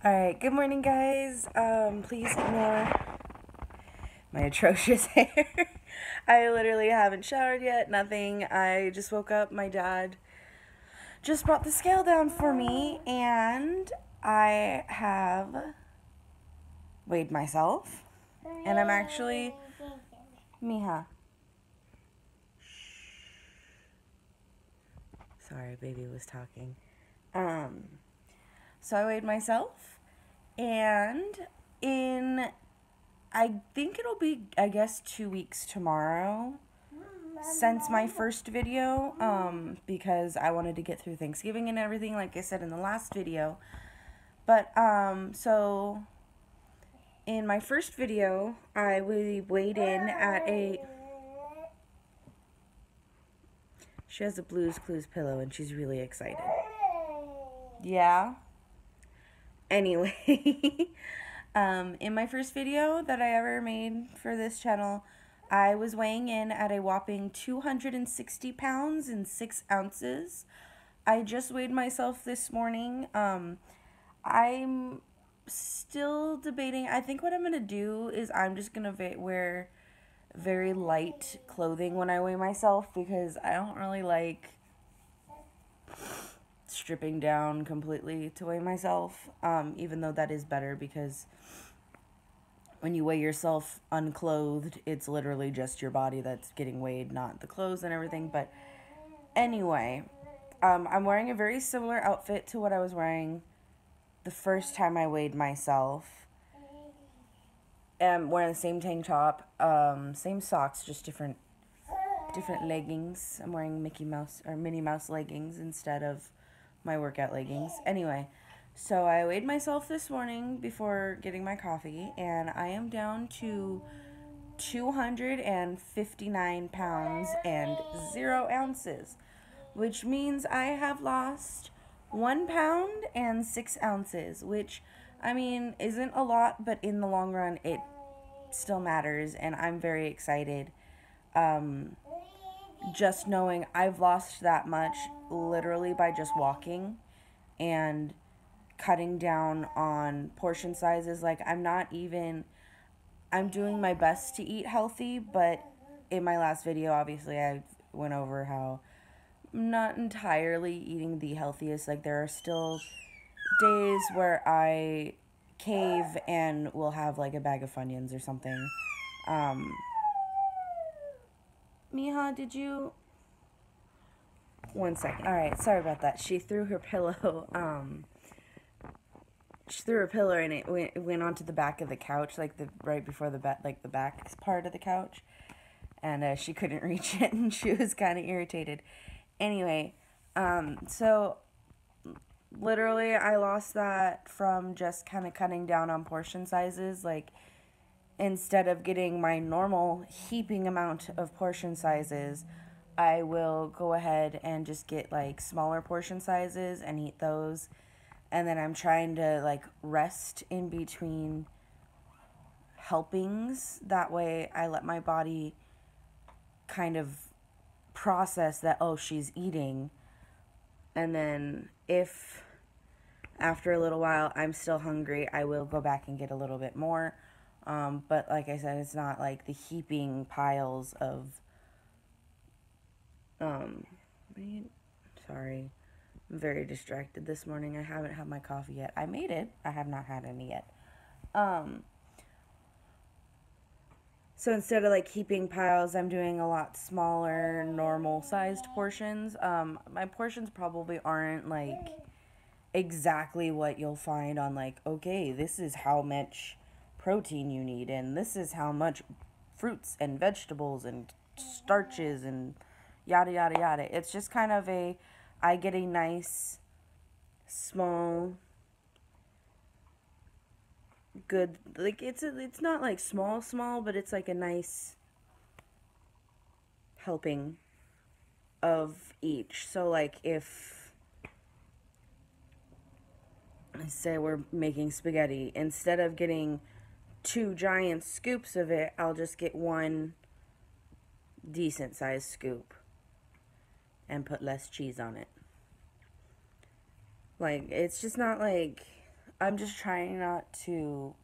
Alright, good morning guys. Please ignore my atrocious hair. I literally haven't showered yet, nothing. I just woke up. My dad just brought the scale down for me, and I have weighed myself. And I'm actually... Mija. Sorry, baby was talking. So I weighed myself, and I think it'll be, I guess, 2 weeks tomorrow since my first video, because I wanted to get through Thanksgiving and everything, like I said in the last video. But, so in my first video, I weighed in at a... She has a Blue's Clues pillow, and she's really excited. Yeah? Anyway, in my first video that I ever made for this channel, I was weighing in at a whopping 260 pounds and 6 ounces. I just weighed myself this morning. I'm still debating. I think what I'm going to do is I'm just going to wear very light clothing when I weigh myself, because I don't really like stripping down completely to weigh myself, even though that is better, because when you weigh yourself unclothed, it's literally just your body that's getting weighed, not the clothes and everything. But anyway, I'm wearing a very similar outfit to what I was wearing the first time I weighed myself. I'm wearing the same tank top, same socks, just different leggings. I'm wearing Mickey Mouse or Minnie Mouse leggings instead of my workout leggings. Anyway, so I weighed myself this morning before getting my coffee, and I am down to 259 pounds and 0 ounces, which means I have lost 1 pound and 6 ounces, which, I mean, isn't a lot, but in the long run, it still matters, and I'm very excited. Just knowing I've lost that much literally by just walking and cutting down on portion sizes. Like, I'm doing my best to eat healthy, but in my last video, obviously, I went over how I'm not entirely eating the healthiest. Like, there are still days where I cave and will have, like, a bag of Funyuns or something. Mija, did you... One second. Alright, sorry about that. She threw her pillow, she threw her pillow and it went onto the back of the couch, like right before the back part of the couch, and she couldn't reach it, and she was kind of irritated. Anyway, so literally I lost that from just kind of cutting down on portion sizes. Like, instead of getting my normal heaping amount of portion sizes, I will go ahead and just get, like, smaller portion sizes and eat those. And then I'm trying to, like, rest in between helpings. That way I let my body kind of process that, oh, she's eating. And then if after a little while I'm still hungry, I will go back and get a little bit more. But like I said, it's not like the heaping piles of... sorry, I'm very distracted this morning. I haven't had my coffee yet. I made it. I have not had any yet. So instead of, like, heaping piles, I'm doing a lot smaller, normal-sized portions. My portions probably aren't, like, exactly what you'll find on, like, okay, this is how much protein you need, and this is how much fruits and vegetables and starches and yada yada yada. It's just kind of I get a nice small good, like, it's not like small, but it's like a nice helping of each. So, like, if I say we're making spaghetti, instead of getting 2 giant scoops of it, I'll just get 1 decent sized scoop and put less cheese on it. Like, it's just not like I'm just trying not to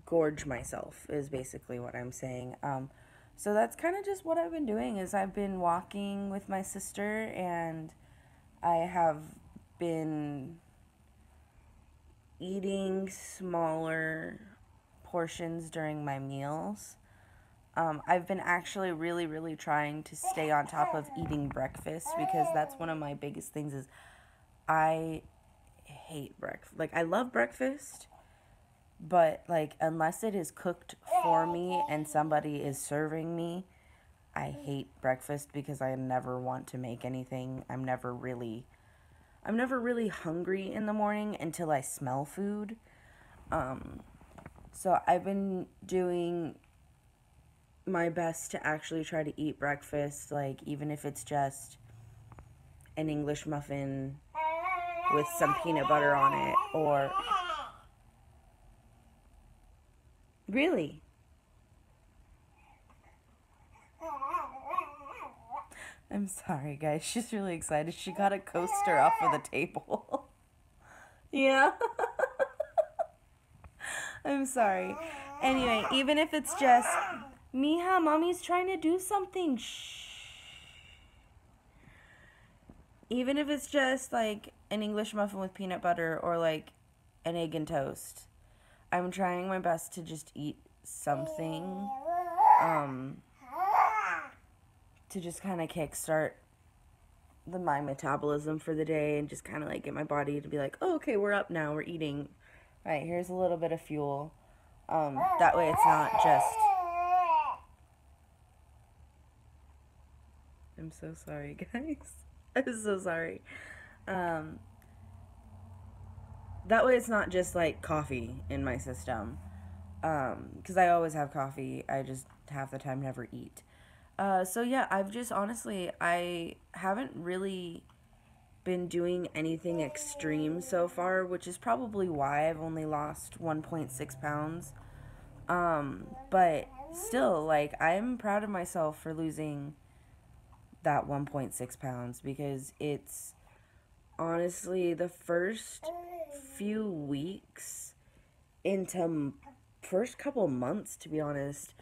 gorge myself is basically what I'm saying. So that's kind of just what I've been doing is I've been walking with my sister and I have been eating smaller portions during my meals. I've been actually really, really trying to stay on top of eating breakfast because that's one of my biggest things is I hate breakfast. Like I love breakfast, but like unless it is cooked for me and somebody is serving me, I hate breakfast because I never want to make anything. I'm never really hungry in the morning until I smell food. Um, so I've been doing my best to actually try to eat breakfast, like even if it's just an English muffin with some peanut butter on it, or really, I'm sorry, guys. She's really excited. She got a coaster off of the table. Yeah. I'm sorry. Anyway, even if it's just, Miha, mommy's trying to do something. Shh. Even if it's just like an English muffin with peanut butter or like an egg and toast, I'm trying my best to just eat something to just kind of kickstart my metabolism for the day and just kind of like get my body to be like, oh, okay, we're up now, we're eating. All right, here's a little bit of fuel. That way it's not just... I'm so sorry, guys. I'm so sorry. That way it's not just like coffee in my system. Because I always have coffee. I just half the time never eat. So yeah, I've just honestly, I haven't really been doing anything extreme so far, which is probably why I've only lost 1.6 pounds. But still, like, I'm proud of myself for losing that 1.6 pounds because it's honestly the first few weeks into first couple months, to be honest,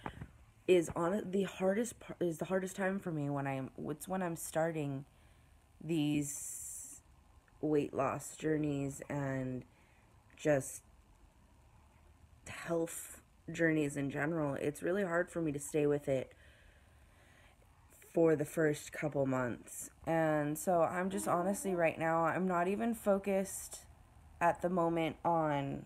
is on the hardest part is the hardest time for me when I'm starting these weight loss journeys and just health journeys in general. It's really hard for me to stay with it for the first couple months. And so I'm just honestly right now, I'm not even focused at the moment on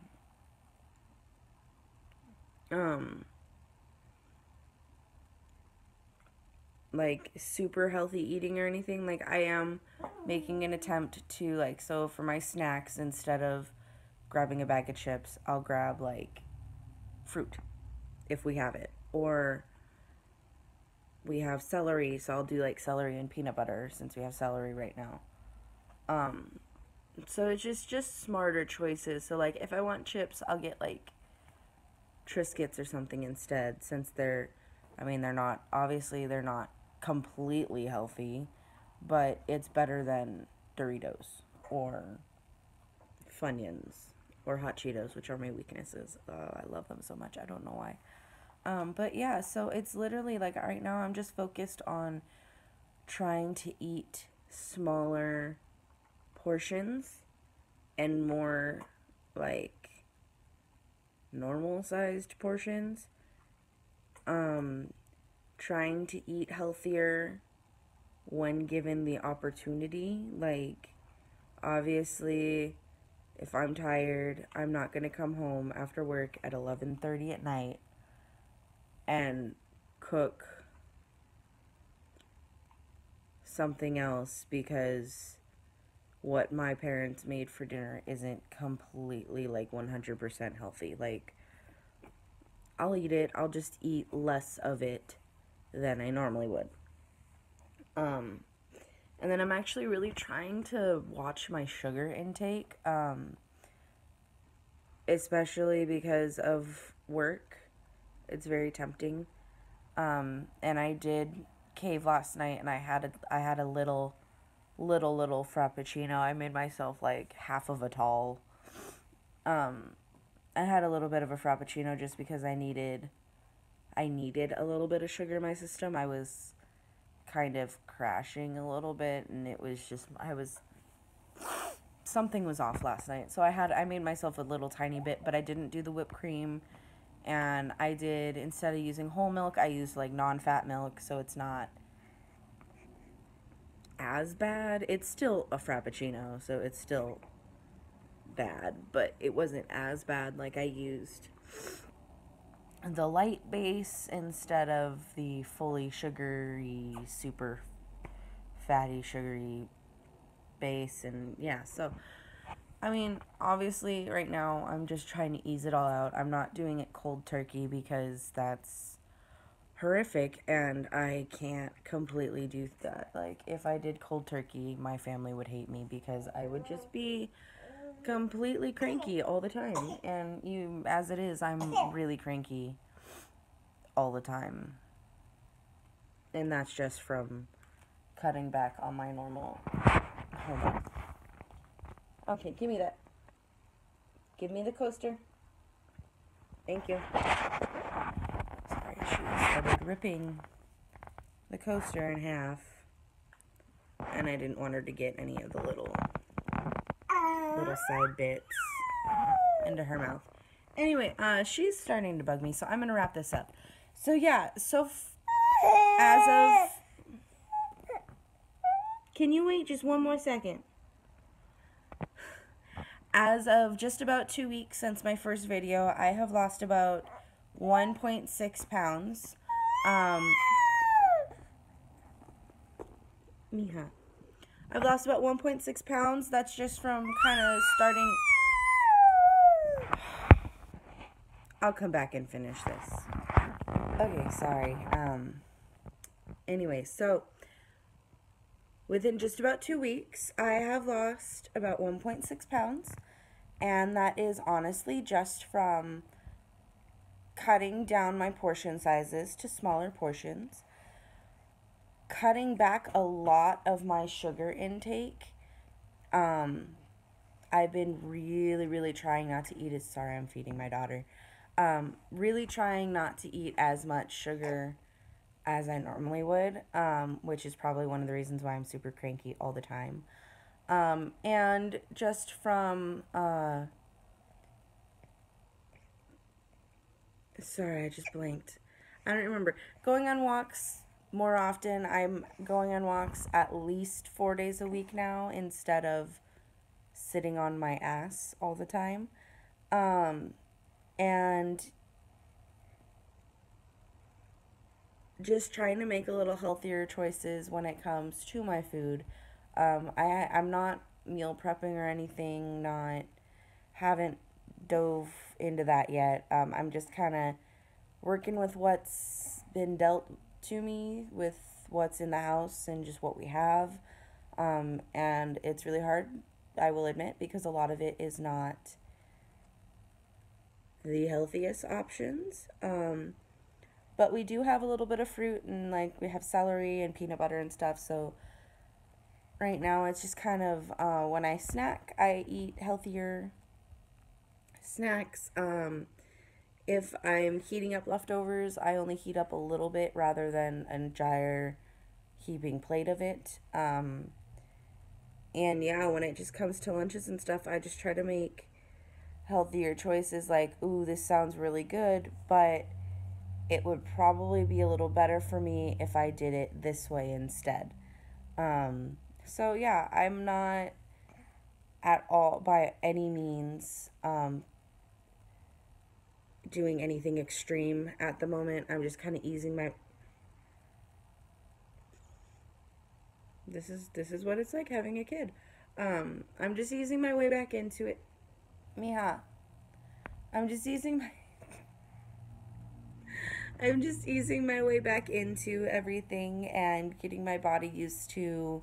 like super healthy eating or anything. Like I am making an attempt to like, so for my snacks, instead of grabbing a bag of chips, I'll grab like fruit if we have it, or we have celery, so I'll do like celery and peanut butter since we have celery right now. So it's just smarter choices. So like if I want chips, I'll get like Triscuits or something instead, since they're not, obviously they're not completely healthy, but it's better than Doritos or Funyuns or Hot Cheetos, which are my weaknesses. I love them so much. I don't know why. But yeah, so it's literally like right now I'm just focused on trying to eat smaller portions and more like normal sized portions. Trying to eat healthier when given the opportunity. Like, obviously, if I'm tired, I'm not going to come home after work at 11:30 at night and cook something else because what my parents made for dinner isn't completely like 100% healthy. Like, I'll eat it, I'll just eat less of it than I normally would. And then I'm actually really trying to watch my sugar intake, especially because of work. It's very tempting. And I did cave last night, and I had a little frappuccino. I made myself like half of a tall. I had a little bit of a Frappuccino just because I needed a little bit of sugar in my system. I was kind of crashing a little bit, and it was just, something was off last night. So I made myself a little tiny bit, but I didn't do the whipped cream. And I did, instead of using whole milk, I used like non-fat milk, so it's not as bad. It's still a Frappuccino, so it's still bad, but it wasn't as bad. Like, I used the light base instead of the fully sugary, super fatty, sugary base. And yeah, so I mean, obviously right now I'm just trying to ease it all out. I'm not doing it cold turkey because that's horrific, and I can't completely do that. Like, if I did cold turkey, my family would hate me because I would just be completely cranky all the time. And as it is, I'm really cranky all the time. And that's just from cutting back on my normal. Hold on. Okay, give me that. Give me the coaster. Thank you. Sorry, she started ripping the coaster in half, and I didn't want her to get any of the little side bits into her mouth. Anyway, she's starting to bug me, so I'm gonna wrap this up. So yeah, as of, can you wait just one more second? As of just about 2 weeks since my first video, I have lost about 1.6 pounds. Mija. I've lost about 1.6 pounds. That's just from kind of starting. I'll come back and finish this. Okay, sorry. Anyway, so within just about 2 weeks, I have lost about 1.6 pounds. And that is honestly just from cutting down my portion sizes to smaller portions, cutting back a lot of my sugar intake. I've been really, really trying not to eat sorry, I'm feeding my daughter. Really trying not to eat as much sugar as I normally would, which is probably one of the reasons why I'm super cranky all the time. And just from, sorry, I just blinked. I don't remember. Going on walks more often. I'm going on walks at least 4 days a week now instead of sitting on my ass all the time. And just trying to make a little healthier choices when it comes to my food. I'm not meal prepping or anything, haven't dove into that yet. I'm just kind of working with what's been dealt to me, with what's in the house and just what we have. And it's really hard, I will admit, because a lot of it is not the healthiest options. But we do have a little bit of fruit, and like we have celery and peanut butter and stuff. So right now it's just kind of, when I snack, I eat healthier snacks. If I'm heating up leftovers, I only heat up a little bit rather than an entire heaping plate of it. And yeah, when it just comes to lunches and stuff, I just try to make healthier choices. Like, ooh, this sounds really good, but it would probably be a little better for me if I did it this way instead. So yeah, I'm not at all, by any means, doing anything extreme at the moment. I'm just kind of easing my, this is what it's like having a kid. I'm just easing my way back into it. Mija, I'm just easing my way back into everything and getting my body used to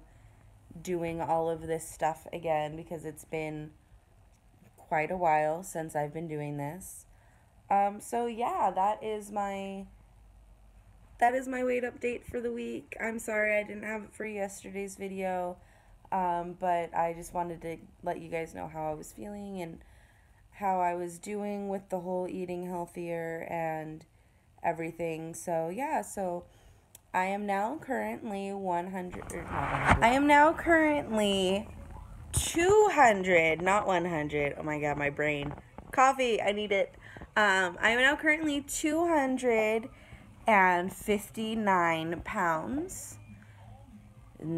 doing all of this stuff again, because it's been quite a while since I've been doing this. So yeah, that is my weight update for the week. I'm sorry I didn't have it for yesterday's video, but I just wanted to let you guys know how I was feeling and how I was doing with the whole eating healthier and everything. So yeah, so I am now currently 100, or not 100. I am now currently 200, not 100. Oh my god, my brain. Coffee, I need it. I am now currently 259 pounds,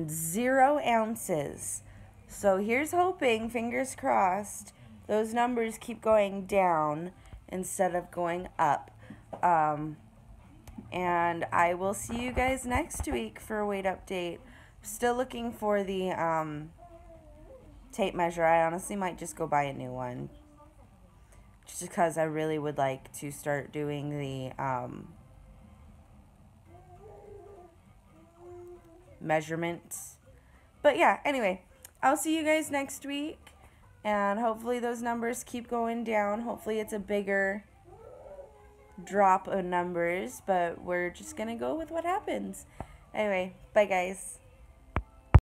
0 ounces. So here's hoping, fingers crossed, those numbers keep going down instead of going up. And I will see you guys next week for a weight update. Still looking for the tape measure. I honestly might just go buy a new one, just because I really would like to start doing the measurements. But yeah, anyway, I'll see you guys next week, and hopefully those numbers keep going down. Hopefully it's a bigger drop of numbers, but we're just gonna go with what happens. Anyway, bye guys.